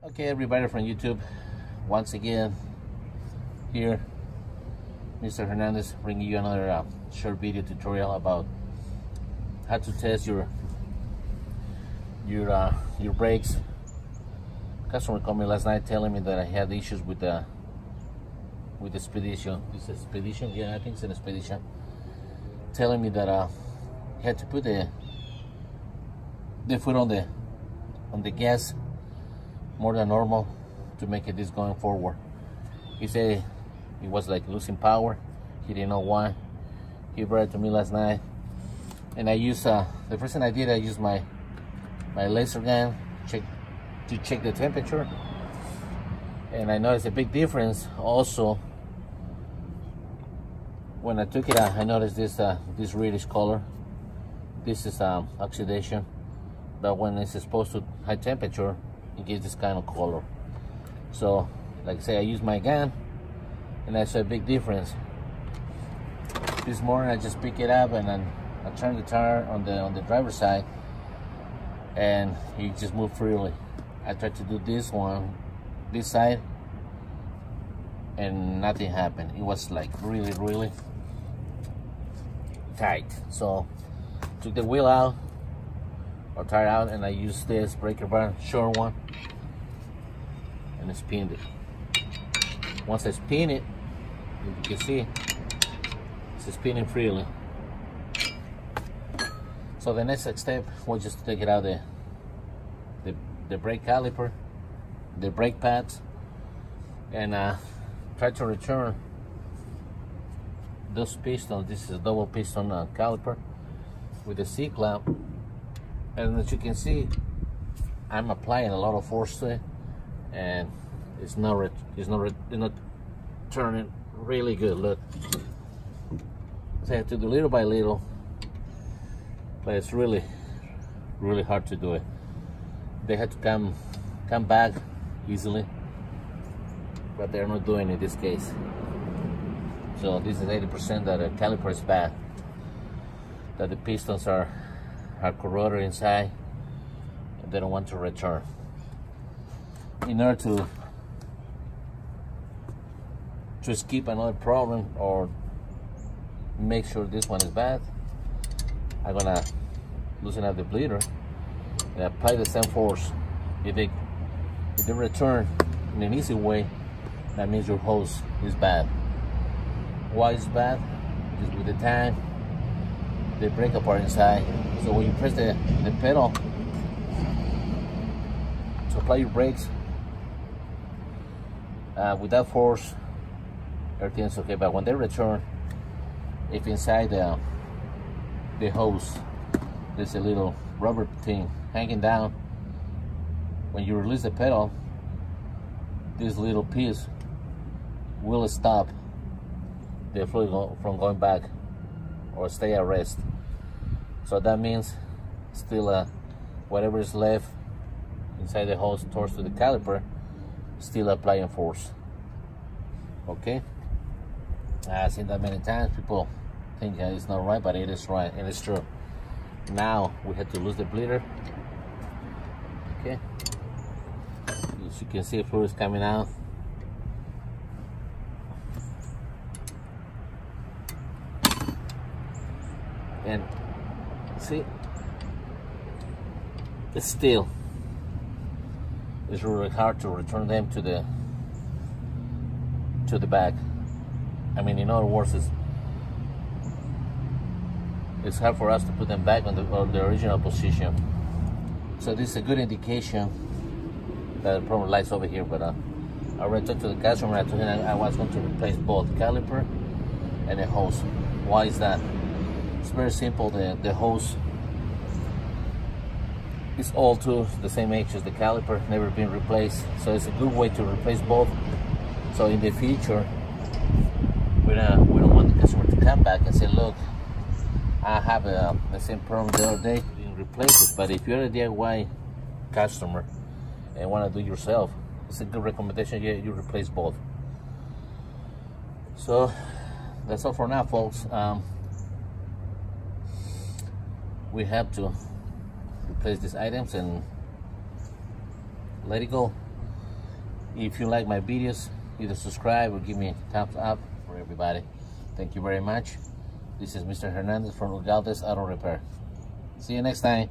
Okay, everybody from YouTube, once again here Mr. Hernandez bringing you another short video tutorial about how to test your brakes. Customer called me last night telling me that I had issues with the Expedition. This is Expedition, yeah, I think it's an Expedition. Telling me that he had to put the foot on the gas more than normal to make it this going forward. He said it was like losing power. He didn't know why. He brought it to me last night, and I used the first thing I did, I used my laser gun to check the temperature, and I noticed a big difference. Also, when I took it out, I noticed this reddish color. This is oxidation, but when it's exposed to high temperature, it gives this kind of color. So, like I say, I used my gun, and I saw a big difference. This morning, I just pick it up and then I turn the tire on the driver's side, and it just moved freely. I tried to do this side, and nothing happened. It was like really tight. So, took the wheel out, or tire out, and I used this breaker bar, short one, and I spinned it. Once I spin it, as you can see, it's spinning freely. So the next step was just to take it out the brake caliper, the brake pads, and try to return those pistons. This is a double piston caliper with a C-clamp. And as you can see, I'm applying a lot of force to it, and it's not turning really good. Look, so I have to do little by little, but it's really hard to do it. They had to come back easily, but they're not doing it in this case. So this is 80% that the caliper is bad, that the pistons are corroded inside, and they don't want to return. In order to skip another problem or make sure this one is bad, I'm gonna loosen up the bleeder and apply the same force. If they return in an easy way, that means your hose is bad. Why is bad? Because with the time, they break apart inside. So when you press the pedal to apply your brakes, with that force, everything's okay. But when they return, if inside the hose there's a little rubber thing hanging down, when you release the pedal, this little piece will stop the fluid from going back or stay at rest. So that means still whatever is left inside the hose towards to the caliper, still applying force. Okay, I've seen that many times. People think it's not right, but it is right, and it's true. Now we have to lose the bleeder. Okay, as you can see, fluid is coming out. And see, it's really hard to return them to the back. I mean, in other words, it's hard for us to put them back on the original position. So this is a good indication that the problem lies over here. But I already talked to the customer. I told him I was going to replace both caliper and the hose. Why is that? It's very simple. The hose is all to the same age as the caliper, never been replaced. So it's a good way to replace both. So in the future, we don't want the customer to come back and say, look, I have the same problem the other day, you didn't replace it. But if you're a DIY customer and want to do it yourself, it's a good recommendation. Yeah, you replace both. So that's all for now, folks. We have to replace these items and let it go. If you like my videos, either subscribe or give me a thumbs up for everybody. Thank you very much. This is Mr. Hernandez from Ugaldes Auto Repair. See you next time.